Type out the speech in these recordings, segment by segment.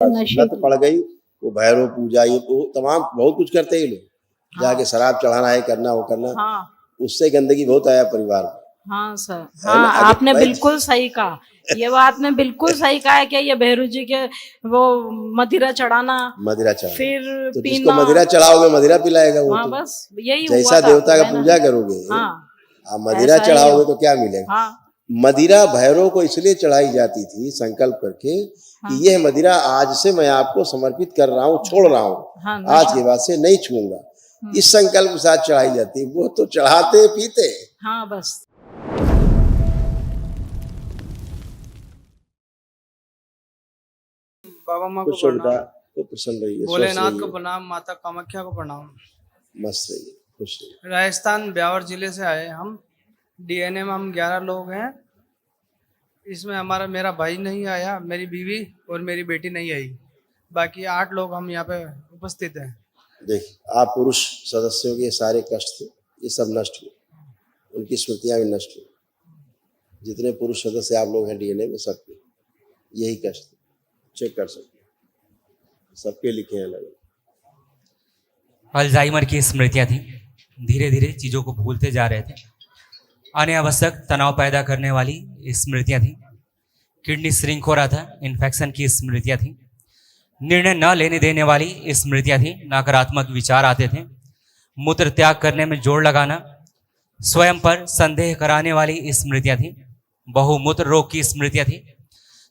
लत पड़ गई, वो भैरव पूजा ये वो तमाम बहुत कुछ करते हैं ये लोग, जाके शराब चढ़ाना है, करना वो करना, उससे गंदगी बहुत आया परिवार में। हाँ सर, हाँ आपने बिल्कुल सही कहा, ये बात ने बिल्कुल सही कहा है कि ये भैरू जी के वो मदिरा चढ़ाना, फिर तो पीना, जिसको मदिरा चढ़ाओगे मदिरा पिलाएगा वो। हाँ तो बस यही जैसा देवता का पूजा करोगे, हाँ आप मदिरा चढ़ाओगे तो क्या मिलेगा। हाँ मदिरा भैरव को इसलिए चढ़ाई जाती थी संकल्प करके कि यह मदिरा आज से मैं आपको समर्पित कर रहा हूँ, छोड़ रहा हूँ, आज के बाद से नहीं छूऊंगा, इस संकल्प के साथ चढ़ाई जाती है। वो तो चढ़ाते पीते। हाँ बस बाबा माँ को प्रणाम, को प्रसन्न रहिए, भोलेनाथ को प्रणाम, माता कामाख्या को प्रणाम। मस्त रहिए, खुश रहिए। राजस्थान ब्यावर जिले से आए हम, डीएनए में हम 11 लोग हैं। इसमें मेरा भाई नहीं आया, मेरी बीवी और मेरी बेटी नहीं आई, बाकी 8 लोग हम यहाँ पे उपस्थित हैं। देखिए, आप पुरुष सदस्यों के सारे कष्ट थे, ये सब नष्ट हुए, उनकी स्मृतियां भी नष्ट हुई। जितने पुरुष सदस्य आप लोग हैं डीएनए में, सबके यही कष्ट, चेक कर सकते, सबके लिखे हैं अलग। अल्जाइमर की स्मृतियां थी, धीरे धीरे चीज़ों को भूलते जा रहे थे। अनावश्यक तनाव पैदा करने वाली स्मृतियां थी। किडनी श्रिंक हो रहा था, इन्फेक्शन की स्मृतियां थी। निर्णय न लेने देने वाली स्मृतियां थी, नकारात्मक विचार आते थे। मूत्र त्याग करने में जोर लगाना, स्वयं पर संदेह कराने वाली स्मृतियां थी। बहुमूत्र रोग की स्मृतियां थी।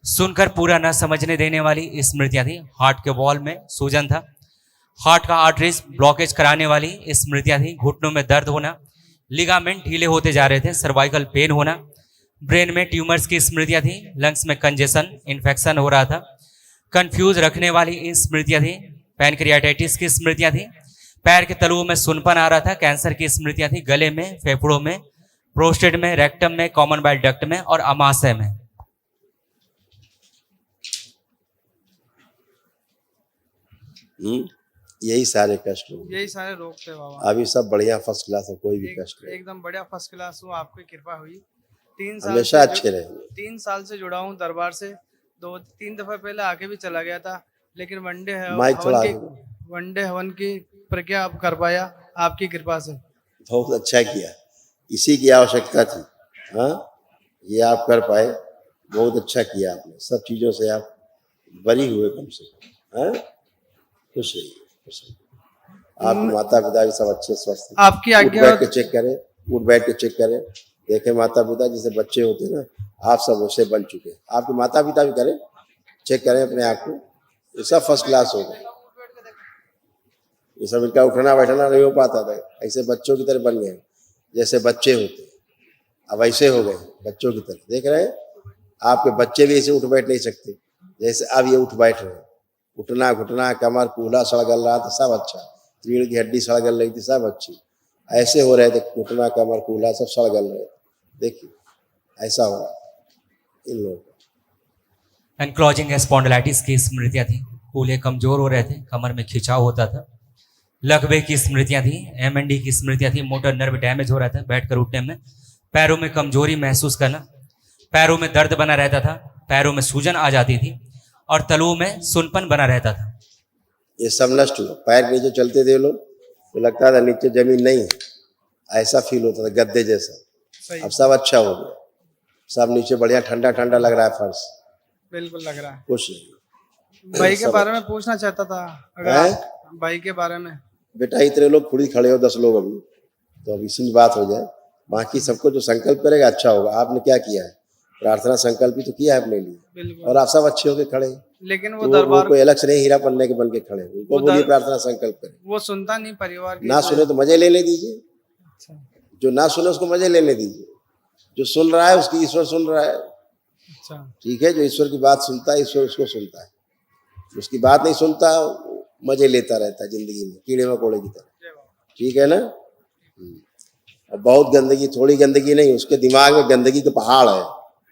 सुनकर पूरा न समझने देने वाली स्मृतियां थी। हार्ट के वॉल में सूजन था। हार्ट का आर्टरीज ब्लॉकेज कराने वाली स्मृतियां थी। घुटनों में दर्द होना, लिगामेंट ढीले होते जा रहे थे, सर्वाइकल पेन होना। ब्रेन में ट्यूमर्स की स्मृतियां थी। लंग्स में कंजेशन, इन्फेक्शन हो रहा था। कंफ्यूज रखने वाली स्मृतियां थी। पैनक्रियाटाइटिस की स्मृतियां थी। पैर के तलुओं में सुनपन आ रहा था। कैंसर की स्मृतियां थी। गले में, फेफड़ों में, प्रोस्टेट में, रेक्टम में, कॉमन बाइल डक्ट में और अमाशय में। यही सारे कष्ट हो, यही सारे रोग थे बाबा। अभी सब बढ़िया, फर्स्ट क्लास है, कोई भी कष्ट नहीं। एकदम बढ़िया, फर्स्ट क्लास हूँ, आपकी कृपा हुई। 3 साल हमेशा अच्छे रहेंगे। 3 साल से जुड़ा हूँ दरबार से। 2-3 दफा पहले आके भी चला गया था, लेकिन वनडे हवन की प्रक्रिया अब कर पाया आपकी कृपा से। बहुत अच्छा किया, इसी की आवश्यकता थी। हाँ, ये आप कर पाए, बहुत अच्छा किया आपने। सब चीजों से आप बरी हुए कम से कम। हाँ, खुश रहिए, खुश रहिए। आपके माता पिता भी सब अच्छे स्वस्थ हैं। आपकी आज्ञा, बैठ के चेक करें, उठ बैठ के चेक करें, देखें माता पिता जैसे बच्चे होते हैं ना, आप सब वैसे बन चुके हैं। आपके माता पिता भी करें, चेक करें अपने आप को, ये सब फर्स्ट क्लास हो गए। ये सब इनका उठना बैठना नहीं हो पाता था, ऐसे बच्चों की तरह बन गए, जैसे बच्चे होते, अब ऐसे हो गए बच्चों की तरह। देख रहे हैं, आपके बच्चे भी ऐसे उठ बैठ नहीं सकते जैसे अब ये उठ बैठ रहे हैं। उठना घुटना, कमर, कूल्हा सड़गल रहा था, सब अच्छा। रीढ़ की हड्डी सड़गल रही थी, सब अच्छी। ऐसे हो रहे थे, घुटना कमर कूल्हा सब सड़गल रहे थे। देखिए, ऐसा हो रहा इन लोगों को। एनक्लोजिंग स्पॉन्डिलाइटिस की स्मृतियां थी। कूल्हे कमजोर हो रहे थे, कमर में खिंचाव होता था। लकवे की स्मृतियां थी। एमएनडी की स्मृतियां थी। मोटर नर्व डैमेज हो रहा था बैठकर उठने में। पैरों में कमजोरी महसूस करना, पैरों में दर्द बना रहता था, पैरों में सूजन आ जाती थी और तलुओं में सुनपन बना रहता था। ये सब नष्ट हुआ। पैर नीचे चलते थे लोग तो लगता था नीचे जमीन नहीं है, ऐसा फील होता था, गद्दे जैसा। अब सब अच्छा हो गया, सब नीचे बढ़िया ठंडा ठंडा लग रहा है फर्श। बिल्कुल लग रहा है। खुश भाई के बारे में पूछना चाहता था, अगर भाई के बारे में। बेटा इतने लोग खुद ही खड़े हो, 10 लोग अभी, तो अब इसी बात हो जाए। बाकी सबको जो संकल्प करेगा अच्छा होगा। आपने क्या किया है, प्रार्थना संकल्प ही तो किया है अपने लिए, और आप सब अच्छे होके खड़े। लेकिन वो दरबार कोई अलग से नहीं हीरा पन्ने के बन के खड़े, उनको बोलिए प्रार्थना संकल्प करें। वो सुनता नहीं, परिवार ना सुने तो मजे लेने दीजिए। जो ना सुने उसको मजे लेने दीजिए। जो सुन रहा है उसकी ईश्वर सुन रहा है। ठीक है, जो ईश्वर की बात सुनता है, ईश्वर उसको सुनता है। उसकी बात नहीं सुनता, मजे लेता रहता है जिंदगी में, कीड़े मकोड़े की तरह। ठीक है ना। और बहुत गंदगी, थोड़ी गंदगी नहीं, उसके दिमाग में गंदगी का पहाड़ है।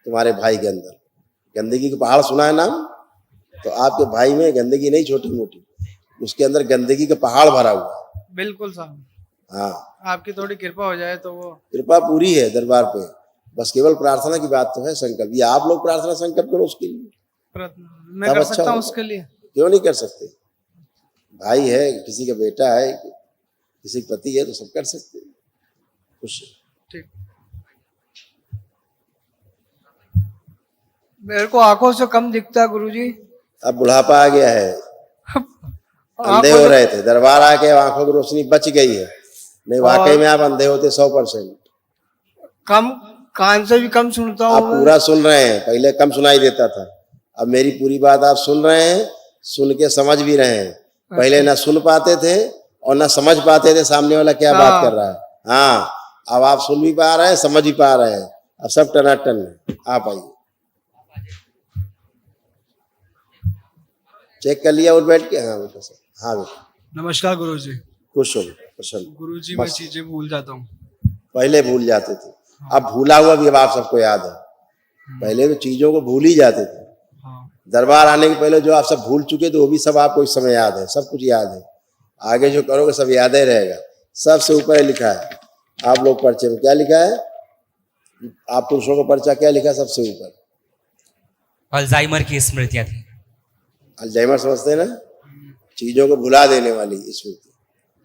तुम्हारे भाई के अंदर गंदगी का पहाड़ सुना है नाम, तो आपके भाई में गंदगी नहीं छोटी मोटी, उसके अंदर गंदगी का पहाड़ भरा हुआ है। बिल्कुल साहब। हाँ, आपकी थोड़ी कृपा हो जाए तो वो कृपा पूरी है दरबार पे। बस केवल प्रार्थना की बात तो है, संकल्प। ये आप लोग प्रार्थना संकल्प करो उसके लिए, मैं कर सकता हूँ उसके लिए। क्यों नहीं कर सकते? भाई है, किसी का बेटा है, किसी का पति है, तो सब कर सकते हैं। खुश। ठीक। मेरे को आंखों से कम दिखता है गुरुजी। अब बुढ़ापा आ गया है, अंधे हो रहे थे, दरबार आके आंखों की रोशनी बच गई है, नहीं वाकई में आप अंधे होते 100%। कम कान से भी कम सुनता आप हूँ। पूरा सुन रहे हैं, पहले कम सुनाई देता था, अब मेरी पूरी बात आप सुन रहे हैं, सुन के समझ भी रहे हैं। पहले ना सुन पाते थे और ना समझ पाते थे सामने वाला क्या बात कर रहा है। हाँ, अब आप सुन भी पा रहे हैं, समझ भी पा रहे हैं, अब सब टनाटन है। आप आइए, चेक कर लिया और बैठ के। हाँ बेटा सर, हाँ बेटा। नमस्कार गुरुजी। खुश हो बेटा, प्रसन्न। गुरुजी मैं चीजें भूल जाता हूँ। पहले भूल जाते थे, अब भूला हुआ भी अब आप सबको याद है। पहले तो चीजों को भूल ही जाते थे। दरबार आने के पहले जो आप सब भूल चुके थे वो भी सब आपको इस समय याद है, सब कुछ याद है। आगे जो करोगे सब याद ही रहेगा। सबसे ऊपर लिखा है, आप लोग पर्चे में क्या लिखा है, आप पुरुषों का पर्चा क्या लिखा है सबसे ऊपर? अल्जाइमर की स्मृतियां थी। अल्जाइमर समझते हैं ना, चीजों को भुला देने वाली स्मृति।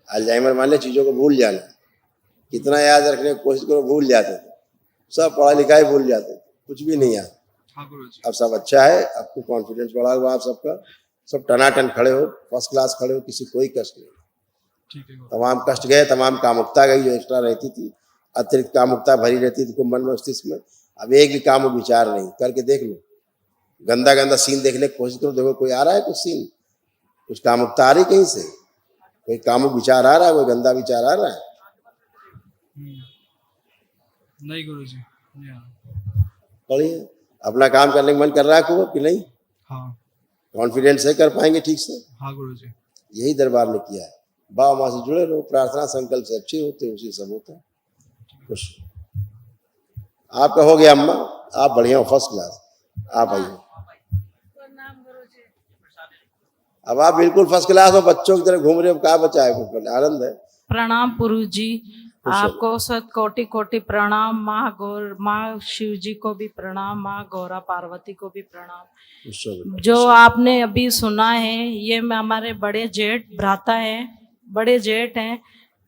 अल्जाइमर मान ले चीजों को भूल जाना। कितना याद रखने की कोशिश करो, भूल जाते थे, सब पढ़ा लिखा ही भूल जाते थे, कुछ भी नहीं याद। अब सब अच्छा है, आपको कॉन्फिडेंस बढ़ा हुआ आप सबका, सब टनाटन खड़े हो, फर्स्ट क्लास खड़े हो, किसी कोई कष्ट नहीं। ठीक है। तमाम कष्ट गए, तमाम कामुकता गई जो एक्स्ट्रा रहती थी, अतिरिक्त कामुकता भरी रहती थी कुंभ में मस्तिष्क में। अब एक भी काम विचार नहीं, करके देख लो। गंदा गंदा सीन देखने की कोशिश करो, देखो कोई आ रहा है कुछ सीन, कुछ कामुकता आ रही कहीं से, कोई कामुक विचार आ रहा है, कोई गंदा विचार आ रहा है? नहीं गुरुजी। पढ़िए, अपना काम करने का मन कर रहा है को कि नहीं? हाँ। कॉन्फिडेंस है कर पाएंगे ठीक से? हाँ गुरुजी। यही दरबार ने किया है। बाबा माँ से जुड़े रहो, प्रार्थना संकल्प से अच्छे होते, उसी सब होता है। खुश। आपका हो गया अम्मा, आप बढ़िया हो, फर्स्ट क्लास। आप आइए। अब आप बिल्कुल फर्स्ट क्लास हो, बच्चों की तरह घूम रहे हो, क्या बचा है? कुछ आनंद है। प्रणाम गुरु जी, आपको सत कोटि कोटि प्रणाम। माँ गौर, माँ शिव जी को भी प्रणाम, माँ गौरा पार्वती को भी प्रणाम। जो आपने अभी सुना है ये हमारे बड़े जेठ भ्राता हैं, बड़े जेठ हैं,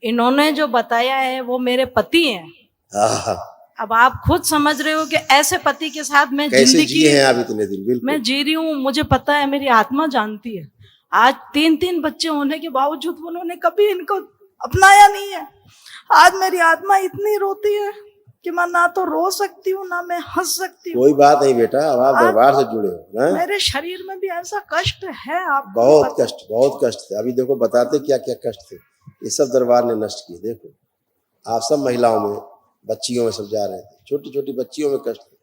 इन्होंने जो बताया है वो मेरे पति हैं। अब आप खुद समझ रहे हो कि ऐसे पति के साथ मैं कैसे जी हैं आप इतने दिन? बिल्कुल मैं जी रही हूँ, मुझे पता है, मेरी आत्मा जानती है। आज 3 बच्चे होने के बावजूद उन्होंने कभी इनको अपनाया नहीं है। आज मेरी आत्मा इतनी रोती है कि मैं ना तो रो सकती हूँ ना मैं हंस सकती हूँ। कोई बात नहीं बेटा, अब आप दरबार से जुड़े हो ना? मेरे शरीर में भी ऐसा कष्ट है, आप बहुत कष्ट थे। अभी देखो बताते क्या क्या कष्ट थे, ये सब दरबार ने नष्ट किए। देखो आप सब महिलाओं में, बच्चियों में सब जा रहे थे, छोटी छोटी बच्चियों में कष्ट थे।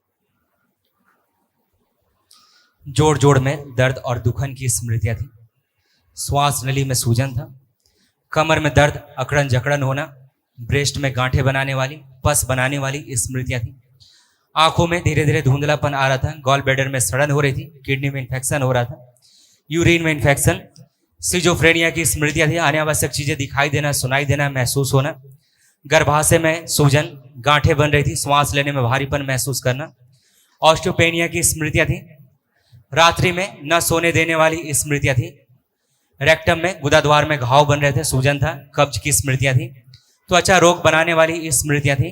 जोड़ जोड़ में दर्द और दुखन की स्मृतियां थी। श्वास नली में सूजन था, कमर में दर्द, अकड़न जकड़न होना, ब्रेस्ट में गांठें बनाने वाली, पस बनाने वाली स्मृतियां थी। आंखों में धीरे धीरे धुंधलापन आ रहा था, गॉल ब्लैडर में सड़न हो रही थी, किडनी में इन्फेक्शन हो रहा था, यूरिन में इन्फेक्शन, सिजोफ्रेनिया की स्मृतियां थी, अनावश्यक चीजें दिखाई देना, सुनाई देना, महसूस होना, गर्भाशय में सूजन, गांठें बन रही थी, श्वास लेने में भारीपन महसूस करना, ऑस्टियोपेनिया की स्मृतियां थी, रात्रि में न सोने देने वाली स्मृतियां थी, रेक्टम में गुदाद्वार में घाव बन रहे थे, सूजन था, कब्ज की स्मृतियां थी, त्वचा रोग बनाने वाली स्मृतियां थी,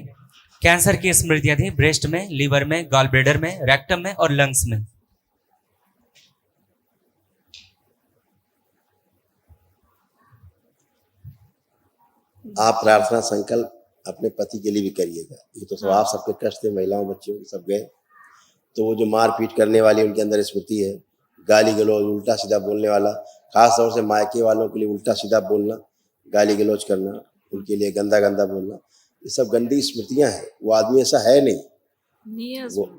कैंसर की स्मृतियां थी, ब्रेस्ट में, लीवर में, गॉल ब्लैडर में, रेक्टम में और लंग्स में। आप प्रार्थना संकल्प अपने पति के लिए भी करिएगा। ये तो सब आप सबके कष्ट थे, महिलाओं बच्चियों के सब गए। तो वो जो मार पीट करने वाली उनके अंदर स्मृति है, गाली गलौज, उल्टा सीधा बोलने वाला, खास तौर से मायके वालों के लिए उल्टा सीधा बोलना, गाली गलौज करना, उनके लिए गंदा गंदा बोलना, ये सब गंदी स्मृतियां हैं। वो आदमी ऐसा है नहीं,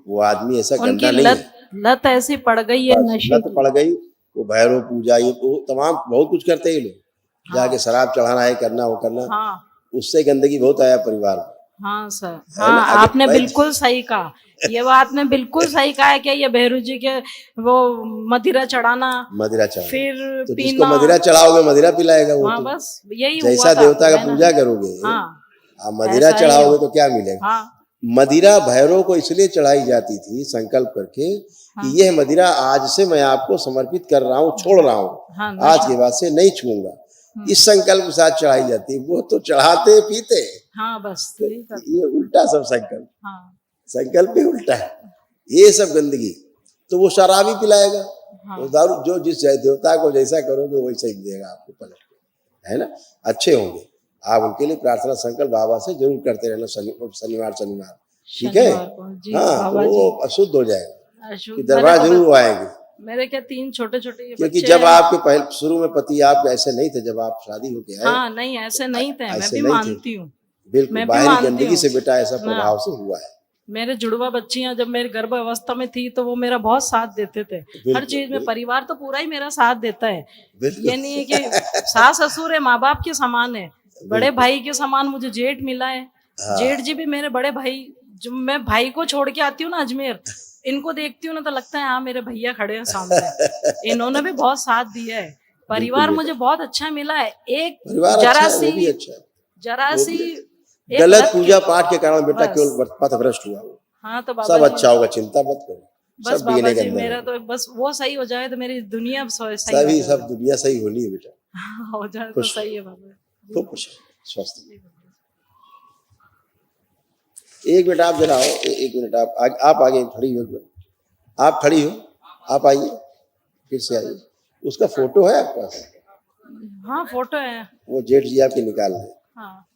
वो आदमी ऐसा गंदा नहीं है। लत ऐसी पड़ गई है, लत पड़ गई। वो भैरव पूजा, ये वो तमाम बहुत कुछ करते हैं ये लोग। जाके शराब चढ़ाना है, करना वो करना, उससे गंदगी बहुत आया परिवार में। हाँ सर, हाँ आपने बिल्कुल सही कहा, ये बात ने बिल्कुल सही कहा है कि ये भैरू जी के वो मदिरा चढ़ाना, फिर तो जिसको मदिरा चढ़ाओगे मदिरा पिलाएगा वो। हाँ, तो बस यही जैसा देवता का पूजा करोगे, आप मदिरा चढ़ाओगे तो क्या मिलेगा? मदिरा भैरव को इसलिए चढ़ाई जाती थी संकल्प करके कि यह मदिरा आज से मैं आपको समर्पित कर रहा हूँ, छोड़ रहा हूँ, हाँ, आज के बाद से नहीं छूऊंगा। इस संकल्प के साथ चढ़ाई जाती है। वो तो चढ़ाते पीते, हाँ बस यही कर, ये उल्टा सब संकल्प, हाँ संकल्प ही उल्टा है। ये सब गंदगी तो वो शराब ही पिलाएगा। हाँ। वो दारू जो जिस देवता को जैसा करोगे वैसा ही देगा आपको पलट के, है ना। अच्छे होंगे आप, उनके लिए प्रार्थना संकल्प बाबा से जरूर करते रहना शनिवार ठीक है। शनिवार को जी हाँ, बाबा तो जी वो अशुद्ध हो जाएगा अशुद्ध। कि दरबार मैंने जरूर आएंगे। मेरे क्या 3 छोटे-छोटे क्योंकि बच्चे जब हैं। आपके पहले शुरू में पति आपके ऐसे नहीं थे, जब आप शादी होके आए, हाँ नहीं ऐसे नहीं थे, मैं ऐसे भी नहीं थे। मानती हूँ। बिल्कुल मैं भी बाहरी मानती गंदगी हूँ। से बेटा ऐसा हाँ। प्रभाव से हुआ है। मेरे जुड़वा बच्चियां जब मेरे गर्भ अवस्था में थी तो वो मेरा बहुत साथ देते थे हर चीज में। परिवार तो पूरा ही मेरा साथ देता है। बिल्कुल। ये नहीं है कि सास ससुर है, माँ बाप के समान है, बड़े भाई के समान मुझे जेठ मिला है। हाँ। जेठ जी भी मेरे बड़े भाई। जब मैं भाई को छोड़ के आती हूँ ना अजमेर, इनको देखती हूँ ना तो लगता है हाँ मेरे भैया खड़े हैं सामने। इन्होंने भी बहुत साथ दिया है। परिवार मुझे बहुत अच्छा मिला है। एक परिवार अच्छा है, वो भी अच्छा है। जरा सी एक गलत लत पूजा पाठ के कारण बेटा बस। केवल पथभ्रष्ट हुआ वो। हाँ तो बाबा सब जी, अच्छा होगा, चिंता मत करो। बस सब बाबा बिगने के जी अंदर मेरा है। तो बस वो सही हो जाए तो मेरी दुनिया सही हो सभी जाए। सब दुनिया सही होनी है बेटा। हो जाए तो खुश। सही है बाबा। तो खुश है, स्वस्थ है। एक मिनट आप जरा आओ, एक मिनट आप आगे खड़ी हो, आप खड़ी हो, आप आइए, फिर से आइए। उसका फोटो है आपके पास? हाँ फोटो है। वो जेठ जी आपके निकाल लें, हाँ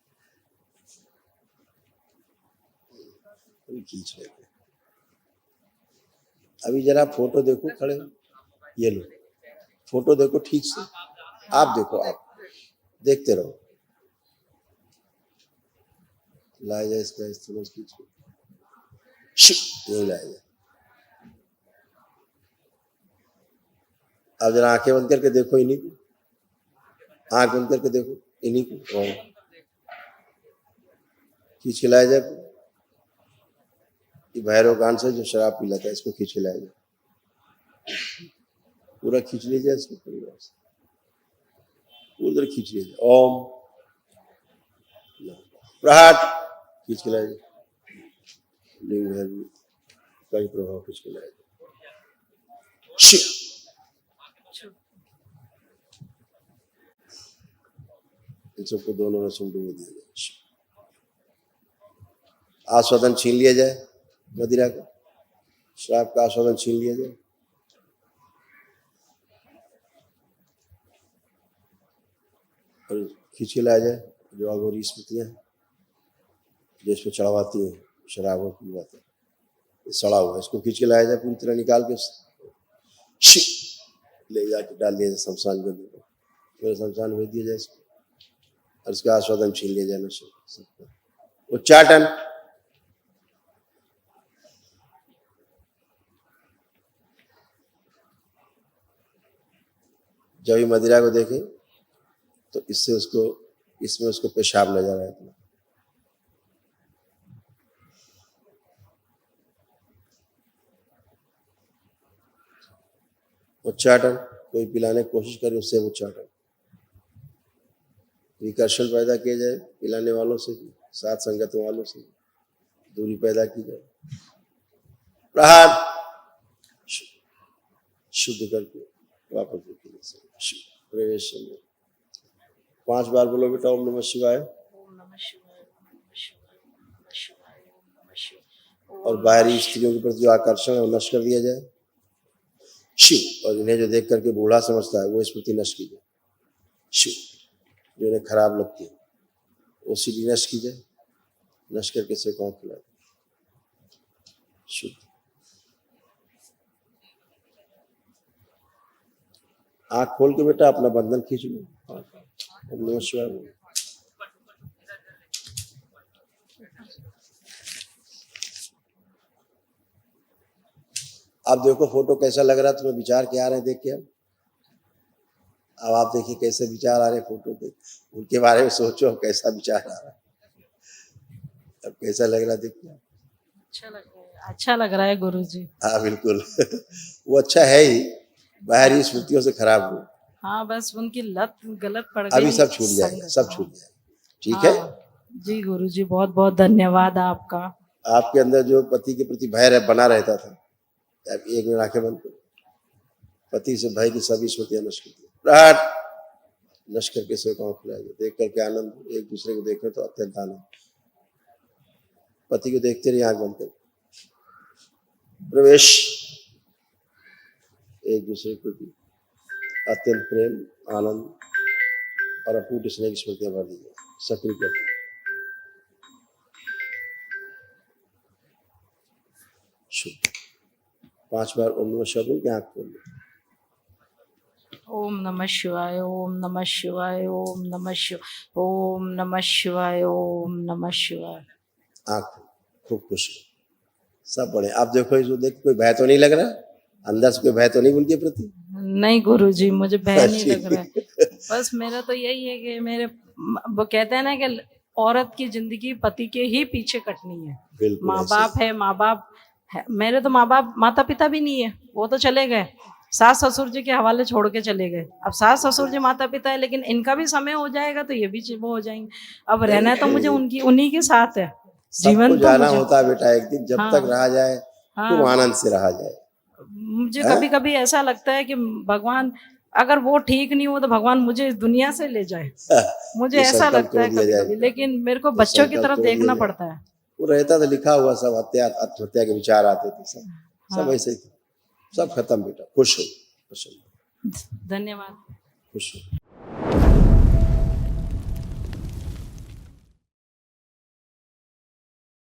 खींच लेते। अभी जरा फोटो देखो, खड़े हो, ये लो फोटो देखो ठीक से। आप देखो, आप देखते रहो। लाया जाए इसका इस तरह खींच के, यही लाया जाए। अब जरा आंखें बंद करके देखो इन्हीं को, आंख बंद करके देखो इन्हीं को, खींच के लाया जाए। ये भैरव कांड से जो शराब पी लेता है इसको खींच के लाया जाए। पूरा खींच लीजिए इसको, परिवार से उधर खींच लीजिए। ओम प्रहाट खींच के लाया जाए। लिंग है कई प्रभाव खींच के लाया जाए। इन सबको दोनों रसों डूब दिया जाए। आस्वादन छीन लिया जाए, मदिरा का शराब का आस्वादन छीन लिया जाए। और खींच के लाया जाए जो अघोरी स्मृतियां हैं जो इसमें चढ़ावाती हैं, शराबों की बातें, सड़ा हुआ इसको खींच के लाया जाए, पूरी तरह निकाल के ले जाके डाल दिया जाए शमशान गंदे को, फिर शमशान भेज दिया जाए इसको, और इसका आस्वादन छीन लिया जाए नशे सबका। उच्चाटन, जब भी मदिरा को देखे तो इससे उसको, इसमें उसको पेशाब नजर आए। उच्चाटन, कोई पिलाने की कोशिश करे उससे उच्चाटन, विकर्षण पैदा किया जाए पिलाने वालों से भी, साथ संगत वालों से दूरी पैदा की जाए। प्रहार, शुद्ध करके वापस प्रवेश। 5 बार बोलो बेटा ओम नमः शिवाय। और बाहरी स्त्रियों के प्रति जो आकर्षण है वो नष्ट कर दिया जाए। शिव, और इन्हें जो देख करके बूढ़ा समझता है वो स्मृति नष्ट की जाए। शिव, जो इन्हें खराब लगती है वो सीढ़ी नष्ट की जाए, नष्ट करके से कौन खिलाए। शुद्ध। आँख खोल के बेटा अपना बंधन खींच लो। ओम नमः शिवाय। आप देखो फोटो कैसा लग रहा है, तुम्हें विचार क्या आ रहे हैं देख के। अब आप देखिए कैसे विचार आ रहे हैं फोटो पे, उनके बारे में सोचो कैसा विचार आ रहा है। अब कैसा लग रहा है देखिए। अच्छा लग रहा है गुरुजी। हाँ बिल्कुल वो अच्छा है ही, बाहरी स्मृतियों से खराब हो। हाँ बस उनकी लत गलत पड़ गई। अभी सब छूट जाएगा, सब छूट जाएगा। ठीक है जी गुरुजी, बहुत बहुत धन्यवाद आपका। आपके अंदर जो पति के प्रति भय बना रहता था, आप एक मिनट आंखें बंद करो। पति से भय की सभी स्मृतियां नष्ट कर दी। प्रहट नष्ट करके सेवकाओं खिलाएंगे। देख करके आनंद, एक दूसरे को देखें तो अत्यंत आनंद। पति को देखते रहिए, आंख बंद कर। प्रवेश। एक दूसरे के प्रति अत्यंत प्रेम, आनंद और अटूट स्नेह की स्मृतियां भर दीजिए। सक्रिय कर दीजिए। शुभ। 5 बार ओम नमः शिवाय बोल के आंख खोल लो। ओम नमः शिवाय, ओम नमः शिवाय, ओम नमः शिवाय, ओम नमः शिवाय, ओम नमः शिवाय। आंख खूब खुश हो। सब बड़े। आप देखो, इसको देख कोई भय तो नहीं लग रहा? अंदर से कोई भय तो नहीं उनके प्रति? नहीं गुरुजी, मुझे भय नहीं लग रहा है। बस मेरा तो यही है कि मेरे, वो कहते हैं ना कि औरत की जिंदगी पति के ही पीछे कटनी है। बिल्कुल माँ ऐसे। बाप है, माँ बाप है। मेरे तो माँ बाप, माता पिता भी नहीं है, वो तो चले गए, सास ससुर जी के हवाले छोड़ के चले गए। अब सास ससुर जी माता पिता है, लेकिन इनका भी समय हो जाएगा तो ये भी वो हो जाएंगे। अब रहना तो मुझे उन्हीं के साथ है। जीवन सबको तो जाना मुझे, होता है बेटा एक दिन, जब हाँ, तक रहा जाए खूब आनंद से रहा जाए। मुझे कभी कभी ऐसा लगता है कि भगवान, अगर वो ठीक नहीं हो तो भगवान मुझे इस दुनिया से ले जाए। मुझे ये ऐसा संकल्प लगता है तोड़ दिया कभी जाए कभी, बेटा। लेकिन मेरे को बच्चों की संकल्प तरफ तोड़ दिया देखना जाए। पड़ता है। वो रहता तो लिखा हुआ सब हत्या, आत्महत्या के विचार आते थे, सब ऐसे ही थे। सब खत्म बेटा। खुश हो, खुश हो, धन्यवाद। खुश हो।